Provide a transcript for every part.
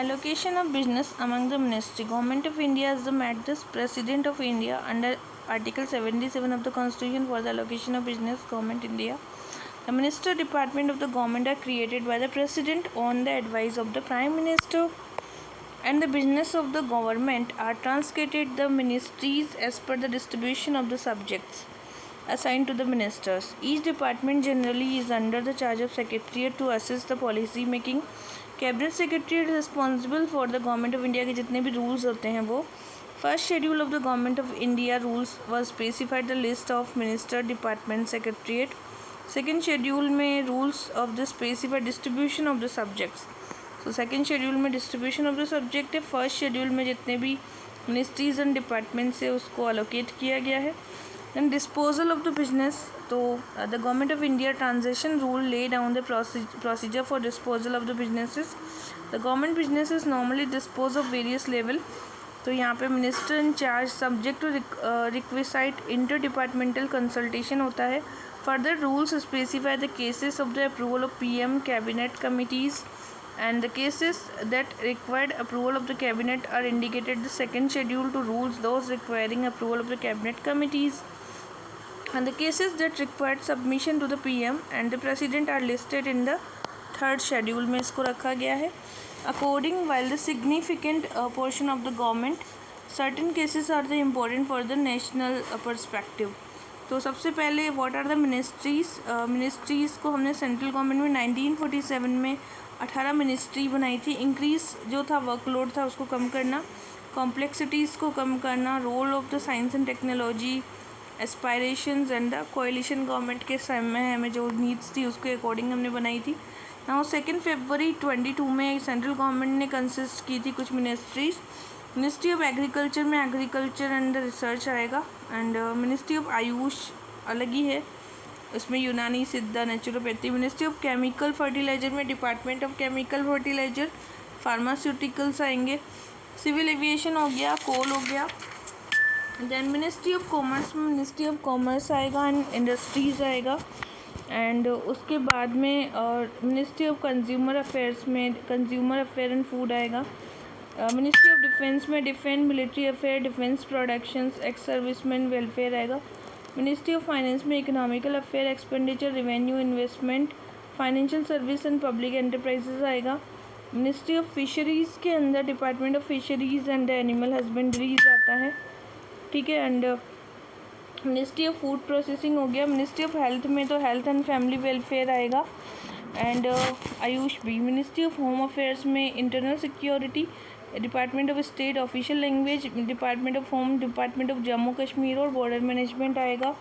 Allocation of business among the ministry. Government of India is the Madras President of India under Article 77 of the Constitution for the allocation of business. Government India. The Minister Department of the Government are created by the President on the advice of the Prime Minister, and the business of the government are transmitted the ministries as per the distribution of the subjects assigned to the ministers. Each department generally is under the charge of Secretariat to assist the policy making. Cabinet secretary responsible for the government of India के जितने भी rules होते हैं वो. First schedule of the government of India rules was specified the list of minister department secretariat. Second schedule में rules of the specified distribution of the subjects. तो second schedule में distribution of the subject है. First schedule में जितने भी ministries and departments है उसको allocate किया गया है. Then disposal of the business. तो the government of India transition rule lay down the procedure for disposal of the businesses. The government businesses normally dispose of various level. तो यहाँ पे minister in charge subject to requisite inter departmental consultation होता है. Further rules specify the cases of the approval of PM cabinet committees and the cases that required approval of the cabinet are indicated the second schedule to rules those requiring approval of the cabinet committees, and the cases that required submission to the PM and the president are listed in the third schedule में इसको रखा गया है. According while the significant portion of the government, certain cases are the important for the national perspective. तो सबसे पहले what are the ministries को हमने सेंट्रल गवर्नमेंट में 1947 में 18 मिनिस्ट्री बनाई थी. इंक्रीज़ जो था वर्कलोड था उसको कम करना, कॉम्प्लेक्सिटीज़ को कम करना, role of the science and technology, aspirations and the coalition government के समय हमें जो नीड्स थी उसके अकॉर्डिंग हमने बनाई थी. नाउ 2 फरवरी 22 में सेंट्रल गवर्नमेंट ने कंसिस्ट की थी कुछ मिनिस्ट्रीज़. मिनिस्ट्री ऑफ एग्रीकल्चर में एग्रीकल्चर एंड रिसर्च आएगा, एंड मिनिस्ट्री ऑफ आयुष अलग ही है, उसमें Unani, Siddha, naturopathy. Ministry of chemical fertiliser में department of chemical fertiliser, pharmaceuticals आएंगे. सिविल एविएशन हो गया, कोल हो गया. देन मिनिस्ट्री ऑफ कॉमर्स में मिनिस्ट्री ऑफ कॉमर्स आएगा एंड इंडस्ट्रीज़ आएगा. एंड उसके बाद में मिनिस्ट्री ऑफ कंज्यूमर अफेयर्स में कंज्यूमर अफेयर एंड फूड आएगा. मिनिस्ट्री ऑफ डिफेंस में defence, military affair, defence productions, ex serviceman welfare आएगा. मिनिस्ट्री ऑफ फाइनेंस में economical affair, expenditure, revenue, investment, financial service and public enterprises आएगा. Ministry of fisheries के अंदर department of fisheries and animal husbandries आता है, ठीक है. And ministry of food processing हो गया. मिनिस्ट्री ऑफ हेल्थ में तो हेल्थ एंड फैमिली वेलफेयर आएगा, एंड आयुष भी. मिनिस्ट्री ऑफ होम अफेयर्स में internal security, department of state, official language, department of home, department of Jammu Kashmir और बॉर्डर मैनेजमेंट आएगा.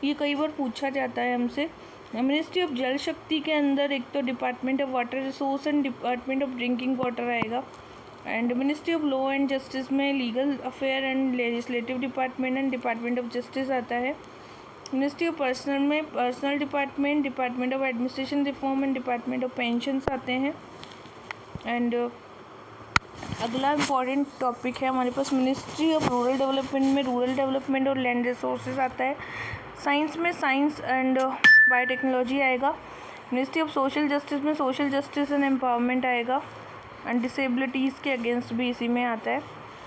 ये कई बार पूछा जाता है हमसे. मिनिस्ट्री ऑफ जल शक्ति के अंदर एक तो department of water resource and department of drinking water आएगा. And ministry of law and justice में legal affair and legislative department and department of justice आता है. मिनिस्ट्री ऑफ पर्सनल में personnel department, department of administration reform and department of pensions आते हैं. And अगला important topic है हमारे पास मिनिस्ट्री ऑफ रूरल डेवलपमेंट में रूरल डेवलपमेंट और लैंड रिसोर्सेज आता है. साइंस में साइंस एंड बायोटेक्नोलॉजी आएगा. मिनिस्ट्री ऑफ सोशल जस्टिस में सोशल जस्टिस एंड एम्पावरमेंट आएगा, एंड डिसेबिलिटीज़ के अगेंस्ट भी इसी में आता है.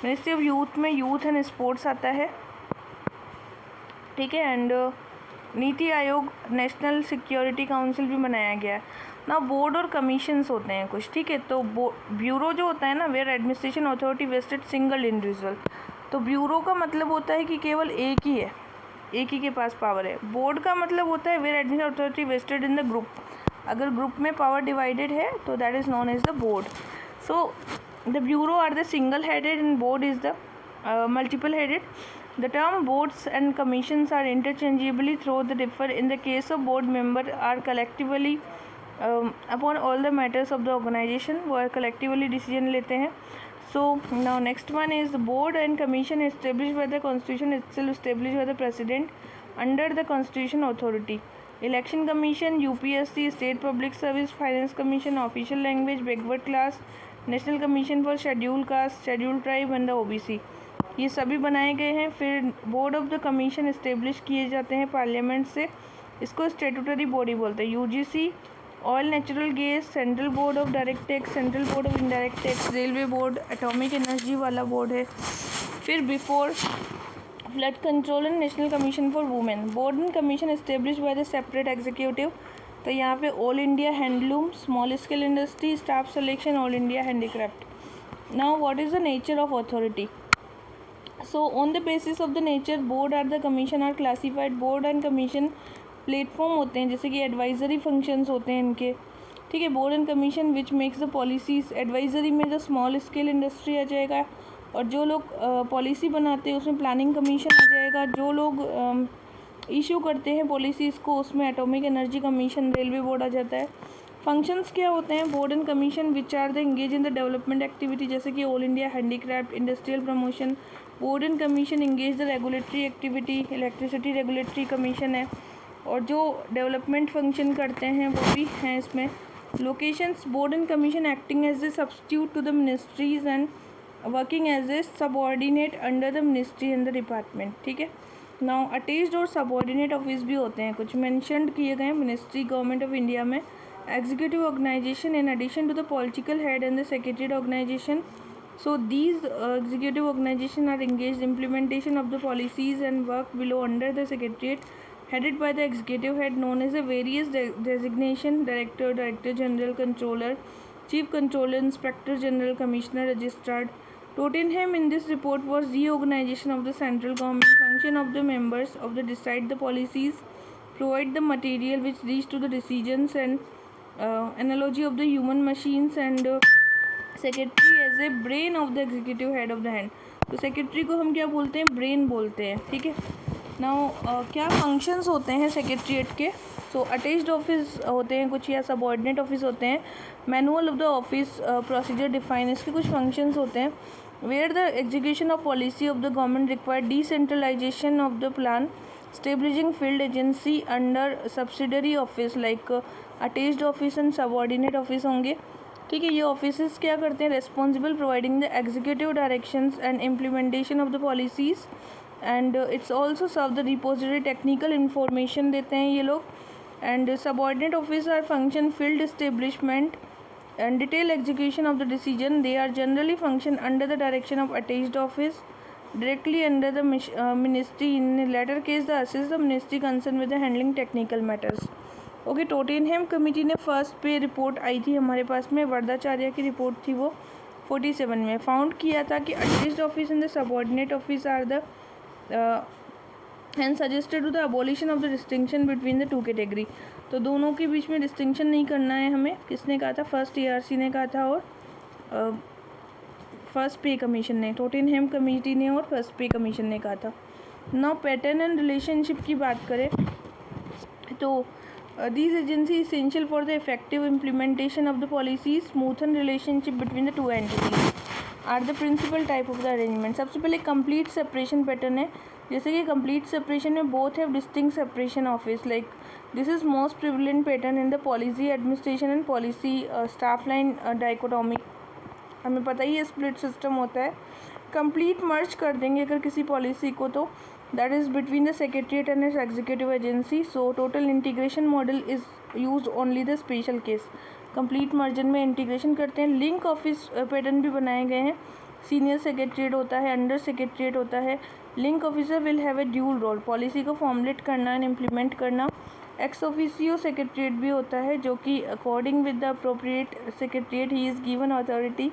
मिनिस्ट्री ऑफ यूथ में यूथ एंड स्पोर्ट्स आता है, ठीक है. And NITI Aayog, national security council भी बनाया गया है ना. बोर्ड और कमीशंस होते हैं कुछ, ठीक है. तो ब्यूरो जो होता है ना, where administration authority vested single individual. तो ब्यूरो का मतलब होता है कि केवल एक ही है, एक ही के पास पावर है. बोर्ड का मतलब होता है where administration authority vested in the group. अगर ग्रुप में पावर डिवाइडेड है तो that is known as the board. So the bureau are the single headed and board is the multiple headed. The term boards and commissions are interchangeably though they differ. In the case of board member are collectively upon all the matters of the organization, वो collectively decision लेते हैं. So now next one is the board and commission established by the constitution itself, established by the president under the constitution authority. Election commission, UPSC, state public service, finance commission, official language, backward class, national commission for scheduled caste, scheduled tribe and the OBC. ये सभी बनाए गए हैं. फिर board of the commission establish किए जाते हैं parliament से. इसको स्टेटूटरी बॉडी बोलते हैं. UGC oil natural gas, central board of direct tax, central board of indirect tax, railway board, atomic energy वाला बोर्ड है। फिर before flood control and national commission for women, board and commission establish by the separate executive. तो यहाँ पे all India handloom, small scale industry, staff selection, all India handicraft. Now what is the nature of authority? So on the basis of the nature, board और the commission are classified. board and commission platform होते हैं, जैसे कि advisory functions होते हैं इनके, ठीक है। Board and commission which makes the policies, advisory में द स्मॉल स्केल इंडस्ट्री आ जाएगा, और जो लोग पॉलिसी बनाते हैं उसमें प्लानिंग कमीशन आ जाएगा, जो लोग इशू करते हैं पॉलिसीज़ को उसमें atomic energy commission, railway board आ जाता है। फंक्शंस क्या होते हैं board and commission? Which are the engage in the development activity, जैसे कि all India handicraft, industrial promotion. Board and commission engage the regulatory activity, electricity regulatory commission है, और जो डेवलपमेंट फंक्शन करते हैं वो भी हैं इसमें। Locations, board and commission acting as a substitute to the ministries and working as a subordinate under the ministry and the department, ठीक है। नाउ अटैच्ड और सबऑर्डिनेट ऑफिस भी होते हैं, कुछ मेंशन्ड किए गए हैं मिनिस्ट्री गवर्नमेंट ऑफ इंडिया में। Executive organisation in addition to the political head and the secretariat organisation. So these executive organization are engaged implementation of the policies and work below under the secretariat headed by the executive head known as the various designation: director, director general, controller, chief controller, inspector general, commissioner, registrar. Tottenham in this report was reorganization of the central government function of the members of the decide the policies, provide the material which leads to the decisions, and analogy of the human machines, and secretary as a brain of the executive head of the hand. तो secretary को हम क्या बोलते हैं? Brain बोलते हैं, ठीक है। नाउ क्या फंक्शंस होते हैं सेक्रेटरीट के? सो अटैच्ड ऑफिस होते हैं कुछ, या सबऑर्डिनेट ऑफिस होते हैं। Manual of the office, procedure define, इसके कुछ फंक्शंस होते हैं। Where the execution of policy of the government require decentralisation of the plan, establishing field agency under subsidiary office like attached office and subordinate office होंगे, ठीक है। ये offices क्या करते हैं? Responsible providing the executive directions and implementation of the policies, and it's also serve the repository, technical information देते हैं ये लोग। And subordinate office are function field establishment and detail execution of the decision. They are generally function under the direction of attached office, directly under the ministry. In latter case the assist the ministry concerned with the handling technical matters. Okay, Tottenham committee ने first पे report आई थी हमारे पास में, वर्दाचार्य की report थी वो 47 में। Found किया था कि attached office and the subordinate office are the end suggested to the abolition of the distinction between the two category. तो दोनों के बीच में डिस्टिंक्शन नहीं करना है हमें. किसने कहा था? फर्स्ट ARC ने कहा था और फर्स्ट पे कमीशन ने, टोटेनहम कमेटी ने और फर्स्ट पे कमीशन ने कहा था. नाउ पैटर्न एंड रिलेशनशिप की बात करें तो these agencies essential for the effective implementation of the policies, smoothen relationship between the two entities are the principal type of the arrangement. सबसे पहले complete separation pattern है, जैसे कि complete separation में both have distinct separation office, like this is most prevalent pattern in the policy administration and policy staff line dichotomy. हमें पता ही है split system होता है. complete merge कर देंगे अगर किसी policy को, तो that is between the secretariat and its executive agency. So total integration model is used only the special case. complete merger में integration करते हैं. link office pattern भी बनाए गए हैं. senior secretariat होता है, under secretariat होता है. link officer will have a dual role, policy को formulate करना and implement करना. ex officio secretariat भी होता है, जो कि according with the appropriate secretariat he is given authority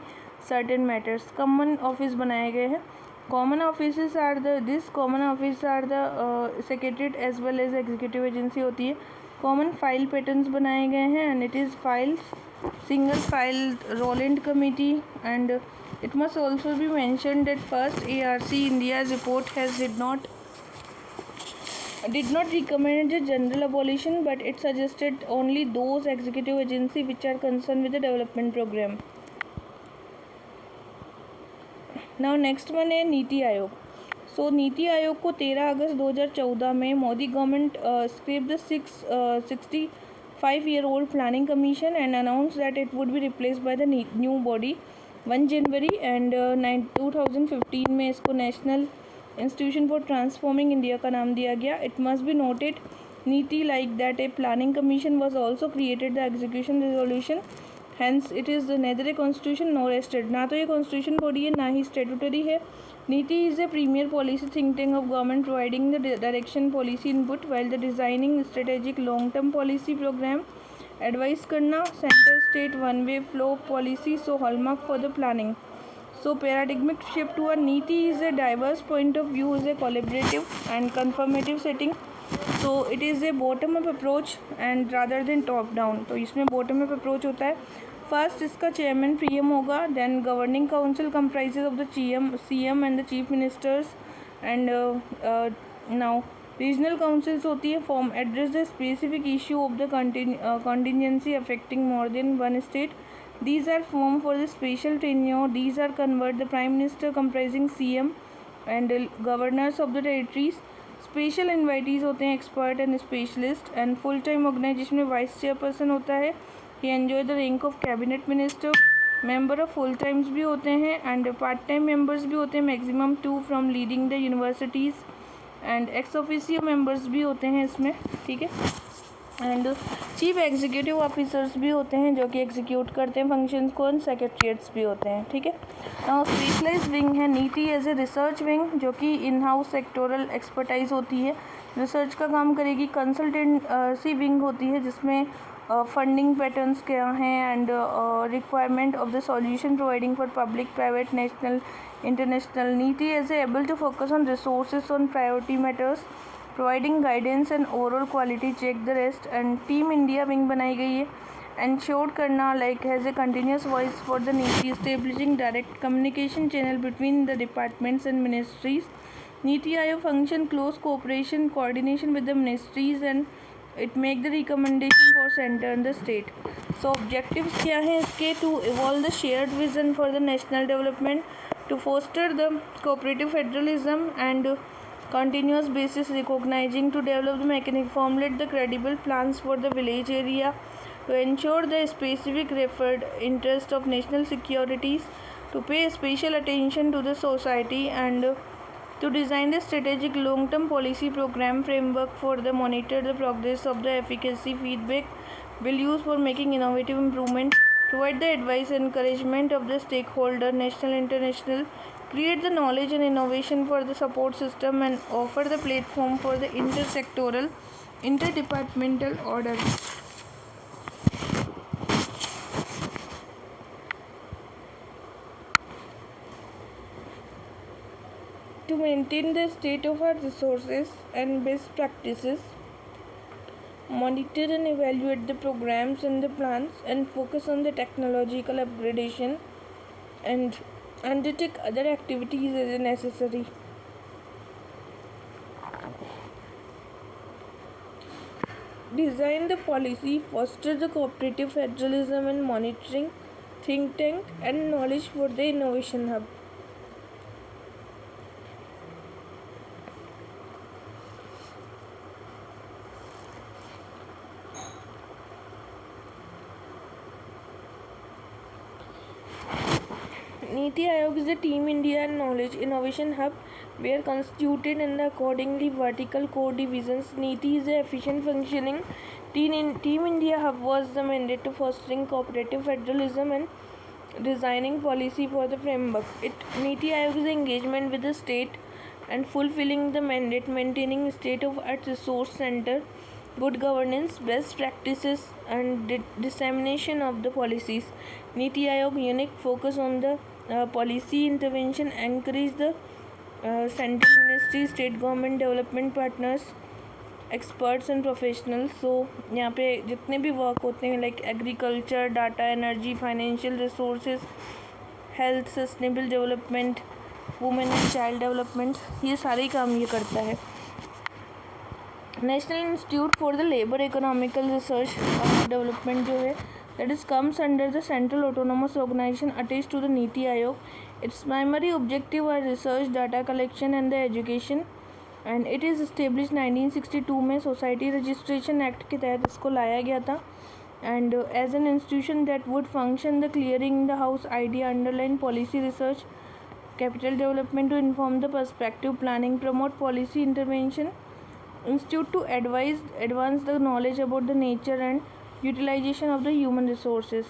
certain matters. common office बनाए गए हैं. common offices are common office are the secretariat as well as executive agency होती है. common file patterns बनाए गए हैं and it is files, single file Rowland committee, and it must also be mentioned that first ARC India's report did not recommend the general abolition, but it suggested only those executive agency which are concerned with the development program. Now next one है नीति आयोग. सो नीति आयोग को 13 अगस्त 2014 में Modi government scrap the 65-year-old planning commission and announce that it would be replace by the new body 1 January, and 2015 में इसको national institution for transforming India का नाम दिया गया. It must be noted Niti like that a planning commission was also created the execution resolution. Hence it is neither a constitution nor a state. ना तो ये constitution body है ना ही statutory है. Niti is a premier policy think tank of government providing the direction policy input while the designing strategic long term policy program. Advice करना center state one way flow policy so hallmark for the planning. So paradigmatic shift to a Niti is a diverse point of view, is a collaborative and confirmative setting. So it is a bottom up approach and rather than top down. तो इसमें bottom up approach होता है. First इसका chairman PM होगा, then governing council comprises of the CM and the chief ministers and now regional councils होती है form address the specific issue of the contingency affecting more than one state. These are formed for the special tenure. These are convert the prime minister comprising CM and governors of the territories. Special invitees होते हैं expert and specialist and full time organisation में vice chairperson होता है. He enjoy the rank of cabinet minister. Member of full times भी होते हैं and part time members भी होते हैं maximum 2 from leading the universities and ex officio members भी होते हैं इसमें. ठीक है. एंड चीफ एग्जीक्यूटिव ऑफिसर्स भी होते हैं जो कि एग्जीक्यूट करते हैं फंक्शंस को एंड सेक्रेटरीट्स भी होते हैं. ठीक है. स्पेशलाइज विंग है नीति एज ए रिसर्च विंग जो कि इन हाउस सेक्टोरल एक्सपर्टाइज होती है, रिसर्च का काम करेगी. कंसल्टेंसी विंग होती है जिसमें फंडिंग पैटर्न्स क्या हैं and requirement of the solution providing for public private national international. NITI as a able to focus on resources on priority matters providing guidance and overall quality check the rest. And team India wing बनाई गई है ensure करना like has a continuous voice for the NITI establishing direct communication channel between the departments and ministries. NITI Aayog function close cooperation coordination with the ministries and it make the recommendation for centre and the state. So objectives क्या हैं इसके? To evolve the shared vision for the national development, to foster the cooperative federalism and continuous basis recognizing, to develop the mechanic formulate the credible plans for the village area, to ensure the specific referred interest of national securities, to pay special attention to the society and to design the strategic long-term policy program framework for the monitor the progress of the efficacy feedback will use for making innovative improvement, provide the advice and encouragement of the stakeholder national international, create the knowledge and innovation for the support system and offer the platform for the intersectoral interdepartmental order. To maintain the state of our resources and best practices, monitor and evaluate the programs and the plans and focus on the technological upgradation and undertake other activities as necessary. Design the policy, foster the cooperative federalism and monitoring think tank and knowledge for the innovation hub. Niti Aayog is a Team India and Knowledge Innovation Hub where constituted and accordingly vertical core divisions. Niti is a efficient functioning Team India Hub was the mandate to fostering cooperative federalism and designing policy for the framework. Niti Aayog is engagement with the state and fulfilling the mandate, maintaining state of art resource center, good governance, best practices and dissemination of the policies. Niti Aayog unique focus on the policy intervention, encourage the central ministry, state government, development partners, experts and professionals. So यहाँ पे जितने भी work होते हैं like agriculture, data, energy, financial resources, health, sustainable development, women and child development, ये सारे काम ये करता है. National institute for the labour economical research और डेवलपमेंट जो है that is comes under the central autonomous organization attached to the Niti Aayog. Its primary objective are research, data collection and the education and it is established 1962 में society registration act के तहत इसको लाया गया था and as an institution that would function the clearing the house idea, underline policy research, capital development to inform the perspective planning, promote policy intervention, institute to advance the knowledge about the nature and utilization of the human resources.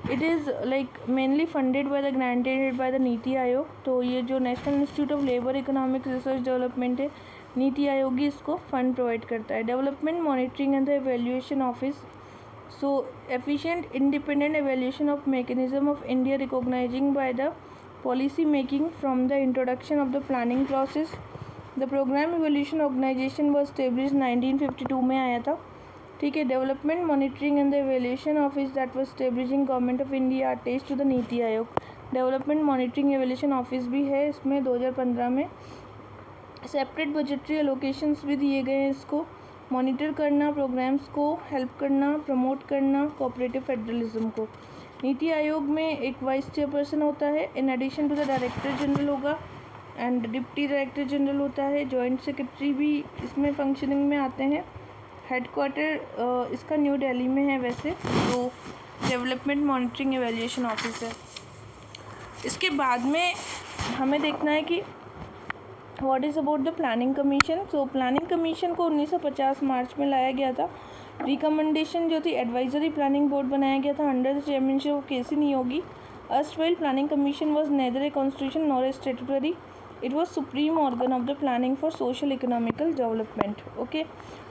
It is like mainly funded by the granted by the NITI Aayog. तो ये जो national institute of labour economic research development है, नीति आयोग ही इसको fund provide करता है. Development monitoring and the evaluation office. So efficient independent evaluation of mechanism of India recognizing by the policy making from the introduction of the planning process. The program evaluation organization was established 1952 में आया था. ठीक है. Development monitoring and the evaluation office that was establishing government of India attached to the नीति Aayog. Development monitoring evaluation office भी है इसमें. 2015 में सेपरेट बजटरी एलोकेशंस भी दिए गए हैं इसको मॉनिटर करना, प्रोग्राम्स को हेल्प करना, प्रमोट करना कोऑपरेटिव फेडरलिज्म को. नीति आयोग में एक वाइस चेयरपर्सन होता है. In addition to the director general होगा एंड डिप्टी डायरेक्टर जनरल होता है. जॉइंट सेक्रेटरी भी इसमें फंक्शनिंग में आते हैं. हेडक्वार्टर इसका न्यू दिल्ली में है वैसे. तो डेवलपमेंट मॉनिटरिंग एवेल्यूएशन ऑफिस है. इसके बाद में हमें देखना है कि what is about the planning commission. So planning commission को 1950 मार्च में लाया गया था. रिकमेंडेशन जो थी एडवाइजरी प्लानिंग बोर्ड बनाया गया था under the chairmanship of KC Niyogi. erstwhile planning commission was neither a constitution nor a statutory. It was supreme organ of the planning for social economical development. Okay,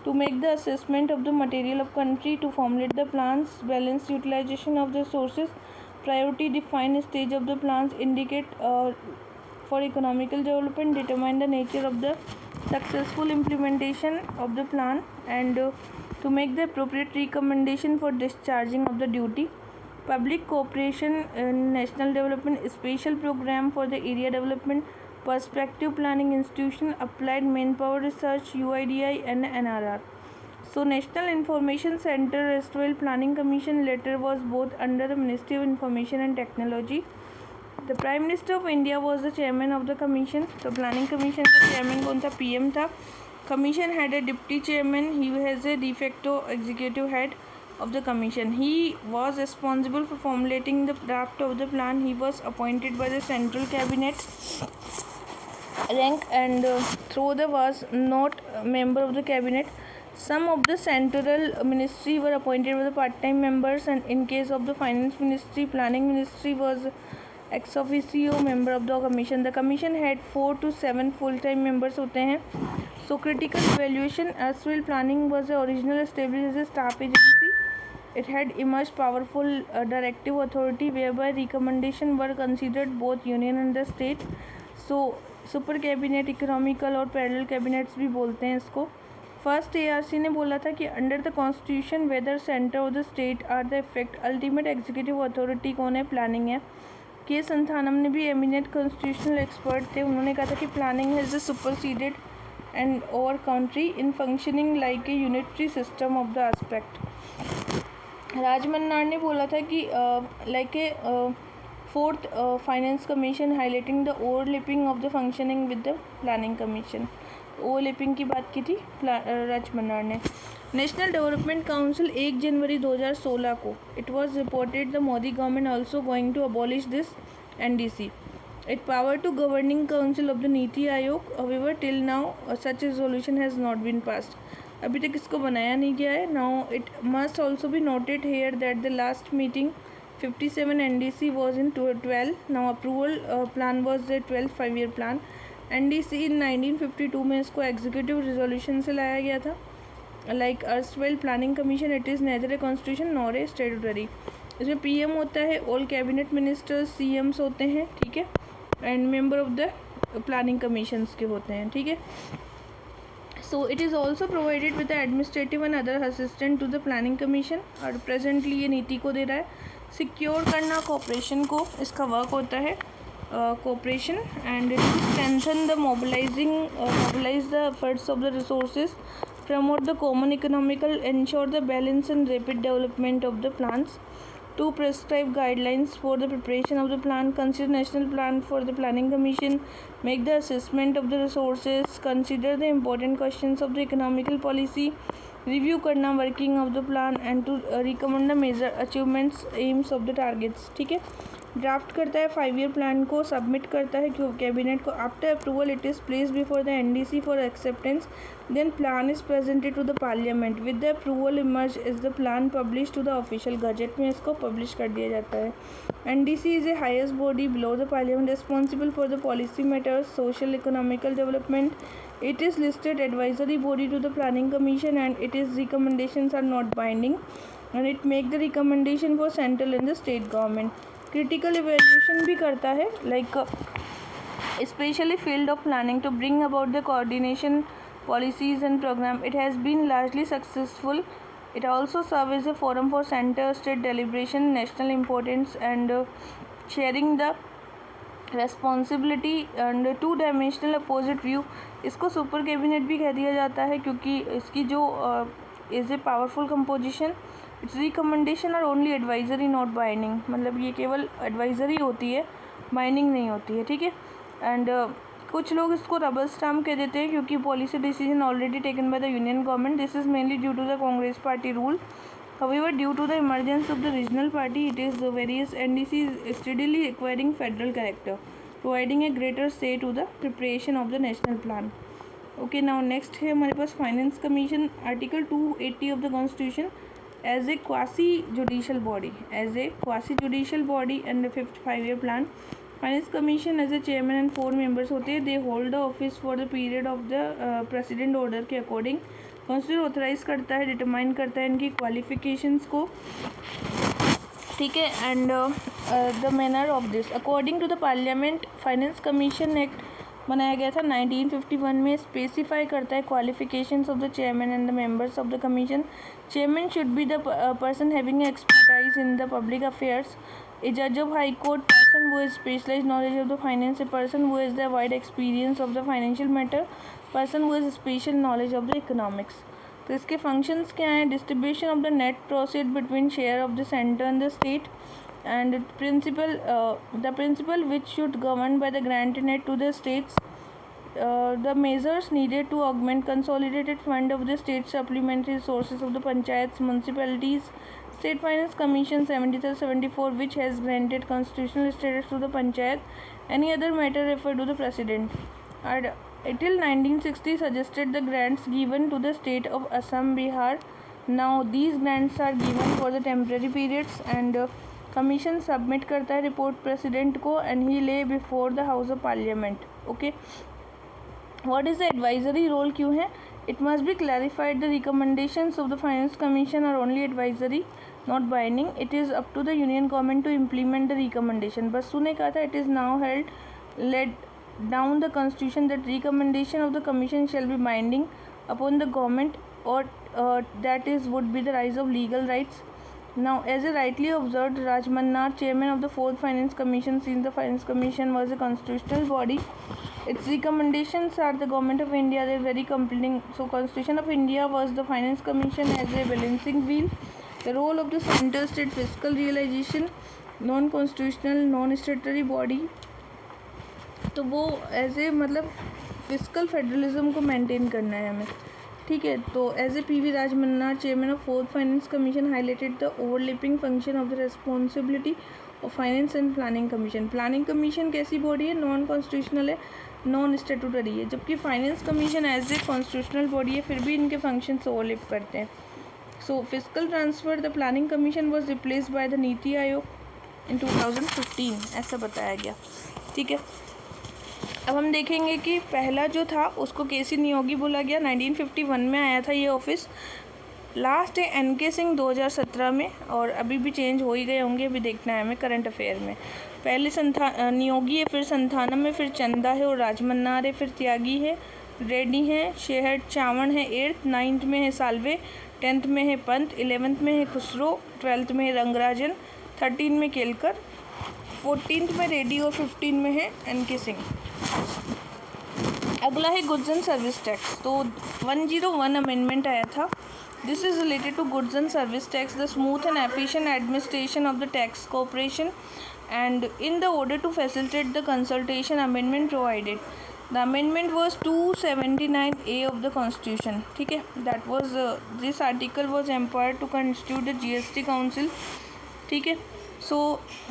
to make the assessment of the material of country, to formulate the plans, balance utilization of the sources, priority define stage of the plans, indicate for economical development, determine the nature of the successful implementation of the plan, and to make the appropriate recommendation for discharging of the duty. Public cooperation in national development, special program for the area development, perspective planning institution, applied manpower research, UIDI and NRR. So National Information Center erstwhile Planning Commission later was both under the Ministry of Information and Technology. The Prime Minister of India was the chairman of the commission. तो Planning Commission का chairman कौन था? PM था. Commission had a deputy chairman. He has a de facto executive head of the commission. He was responsible for formulating the draft of the plan. He was appointed by the central cabinet rank and though the was not a member of the cabinet. Some of the central ministry were appointed by the part-time members, and in case of the finance ministry, planning ministry was ex officio member of the commission. The commission had 4 to 7 full-time members होते हैं. So critical evaluation erstwhile planning was the original established as a staff agency. It had emerged powerful directive authority whereby recommendation were considered both union and the state. So super cabinet, economical और parallel cabinets भी बोलते हैं इसको. First ARC ने बोला था कि under the constitution whether centre और the state are the effect ultimate executive authority कौन है? प्लानिंग है. के संथानम ने भी एमिनेंट कॉन्स्टिट्यूशनल एक्सपर्ट थे. उन्होंने कहा था कि planning has the superseded and over country in functioning like a unitary system of the aspect. Rajamannar ने बोला था कि like a fourth finance commission highlighting the overlapping of the functioning with the planning commission. Overlapping की बात की थी राजमन्नार ने. National development council 1 जनवरी 2016 को it was reported the Modi government also going to abolish this NDC. It power to governing council of the नीति Aayog. However, till now such resolution has not been passed. अभी तक इसको बनाया नहीं गया है. Now it must also be noted here that the last meeting 57 NDC was in 12. Now approval plan was the 12th 5-year plan. NDC in 1952 में इसको executive resolution से लाया गया था. Like erstwhile planning commission it is neither a constitution nor a statutory. इसमें PM होता है, all cabinet ministers CMs होते हैं. ठीक है. And member of the planning commissions के होते हैं. ठीक है. So it is also provided with the administrative and other assistant to the planning commission. और प्रेजेंटली ये नीति को दे रहा है. सिक्योर करना कोऑपरेशन को, इसका वर्क होता है cooperation. And strengthen the mobilize the efforts of the resources, promote the common economical, ensure the balance and rapid development of the plans. To prescribe guidelines for the preparation of the plan, consider national plan for the planning commission, make the assessment of the resources, consider the important questions of the economical policy, review करना working of the plan and to recommend the major achievements aims of the targets. ठीक है. Draft करता है 5 year plan को, submit करता है cabinet को। After approval it is place before the NDC for acceptance, then plan is presented to the parliament. With the approval emerge is the plan publish to the official gazette में इसको publish कर दिया जाता है। NDC is a highest body below the parliament responsible for the policy matters, social economical development. It is listed advisory body to the planning commission and its recommendations are not binding, and it make the recommendation for central and the state government. Critical evaluation भी करता है, like especially field of planning to bring about the coordination policies and program. It has been largely successful. It also serves as a forum for center state deliberation, national importance and sharing the responsibility and two dimensional opposite view. इसको super cabinet भी कह दिया जाता है क्योंकि इसकी जो is a powerful composition. Its recommendation are only advisory not binding, मतलब ये केवल एडवाइजरी होती है, बाइंडिंग नहीं होती है, ठीक है। एंड कुछ लोग इसको रबर स्टाम्प कह देते हैं क्योंकि policy decision already taken by the union government. This is mainly due to the Congress party rule. However, due to the emergence of the regional party, it is the various NDCs steadily acquiring federal character, providing a greater say to the preparation of the national plan. Okay, now next है हमारे पास finance commission, article 280 of the constitution, as a quasi judicial body, and the 5 year plan. Finance commission as a chairman and 4 members होते हैं। They hold the office for the period of the president order के according. Constitution authorize करता है, determine करता है इनकी qualifications को, ठीक है। And the manner of this according to the parliament, finance commission act बनाया गया था 1951 में। स्पेसिफाई करता है qualifications of the chairman and the members of the commission. Chairman should be the person having expertise in the public affairs, a judge of high court, person who has specialized knowledge of the finance, a person who has the wide experience of the financial matter, person who has special knowledge of the economics. तो इसके functions क्या हैं? Distribution of the net proceed between share of the center and the state, and the principle which should govern by the grant net to the states, the measures needed to augment consolidated fund of the state, supplementary resources of the panchayats, municipalities. State Finance Commission 73-74 which has granted constitutional status to the panchayat. Any other matter referred to the president. And till 1960 suggested the grants given to the state of Assam, Bihar. Now these grants are given for the temporary periods, and commission submit करता है report president को, and he lay before the house of parliament. Okay, what is the advisory role? क्यों है? It must be clarified the recommendations of the finance commission are only advisory, not binding. It is up to the union government to implement the recommendation. Basu ने कहा था it is now laid down the constitution that recommendation of the commission shall be binding upon the government, or that is would be the rise of legal rights. Now, as a rightly observed, Raj Mannar, chairman of the 4th Finance Commission, since the Finance Commission was a constitutional body, its recommendations are the Government of India. They are very compelling. So, Constitution of India was the Finance Commission as a balancing wheel. The role of the center state fiscal realization, non-constitutional, non-statutory body. तो वो as a मतलब physical federalism को maintain करना है हमें, ठीक है। तो as a P V. Rajamannar, chairman of 4th finance commission, highlighted the overlapping function of the responsibility of finance and planning commission. Planning commission कैसी बॉडी है? नॉन कॉन्स्टिट्यूशनल है, नॉन स्टेटूटरी है, जबकि finance commission as a constitutional body है, फिर भी इनके functions overlap करते हैं। So physical transfer, the planning commission was replaced by the नीति आयोग इन 2015, ऐसा बताया गया, ठीक है। अब हम देखेंगे कि पहला जो था उसको के.सी. नियोगी बोला गया, 1951 में आया था ये ऑफिस। लास्ट है एन.के. सिंह 2017 में, और अभी भी चेंज हो ही गए होंगे, अभी देखना है हमें करंट अफेयर में। पहले नियोगी है, फिर संथानम है, फिर चंदा है और राजमन्नार है, फिर त्यागी है, रेड्डी है, शेहट चावण है 8th, 9th में है साल्वे, 10th में है पंत, 11th में है खुसरो, 12th में है रंगराजन, 13 में केलकर, 14th में रेड्डी और 15 में है एन.के. सिंह। अगला है गुड्स एंड सर्विस टैक्स। तो 101 अमेंडमेंट आया था। This is related to goods and service tax, the smooth and efficient administration of the tax corporation, and in the order to facilitate the consultation amendment provided. The amendment was 279A of the constitution, ठीक है। That was this article was empowered to constitute the GST council, ठीक है। So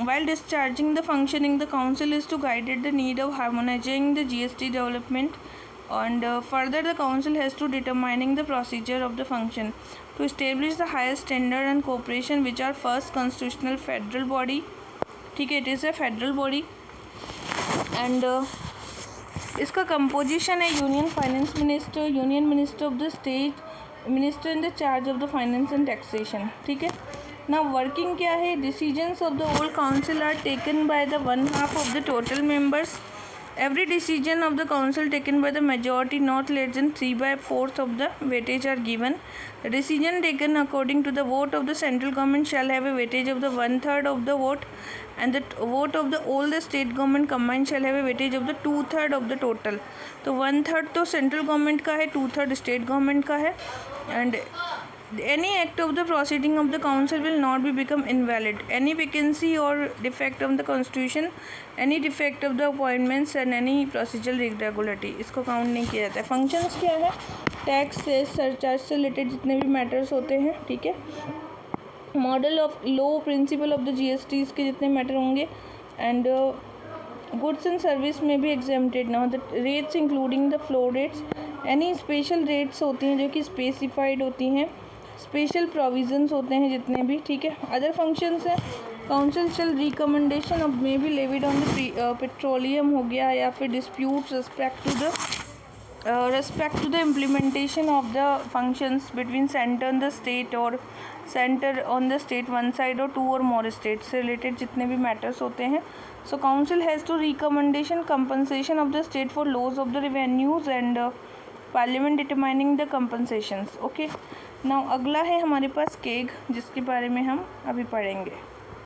while discharging the functioning, the council is to guide the need of harmonizing the GST development, and further the council has to determining the procedure of the function to establish the highest standard and cooperation, which are first constitutional federal body. ठीक है, it is a federal body, and इसका composition है union finance minister, union minister of the state, minister in the charge of the finance and taxation. ठीक है. Now working क्या है? Decisions of the whole council are taken by the 1/2 of the total members. Every decision of the council taken by the majority not less than 3/4 of the weightage are given. The decision taken according to the vote of the central government shall have a weightage of the 1/3 of the vote, and the vote of the all the state government combined shall have a weightage of the 2/3 of the total. तो 1/3 तो central government का है, 2/3 state government का है. And any act of the proceeding of the council will not be become invalid. Any vacancy or defect of the constitution, any defect of the appointments and any procedural irregularity, इसको count नहीं किया जाता है. Functions क्या है? Tax से, surcharge से related जितने भी मैटर्स होते हैं. ठीक है. Model of low principle of the GSTs के जितने मैटर होंगे, एंड गुड्स एंड सर्विस में भी एग्जेम्प्टेड ना हो. The rates including the floor rates, any special rates होती हैं जो कि स्पेसिफाइड होती हैं, स्पेशल प्रोविजंस होते हैं जितने भी. ठीक है. अदर फंक्शंस हैं. Council shall recommendation of may be levied on the petroleum हो गया, या फिर dispute respect to the implementation of the functions between centre and the state, और centre on the state one side, और 2 और more state से related जितने भी मैटर्स होते हैं. So council has to recommendation compensation of the state for loss of the revenues, and parliament determining the compensations. Okay. Now अगला है हमारे पास केग, जिसके बारे में हम अभी पढ़ेंगे.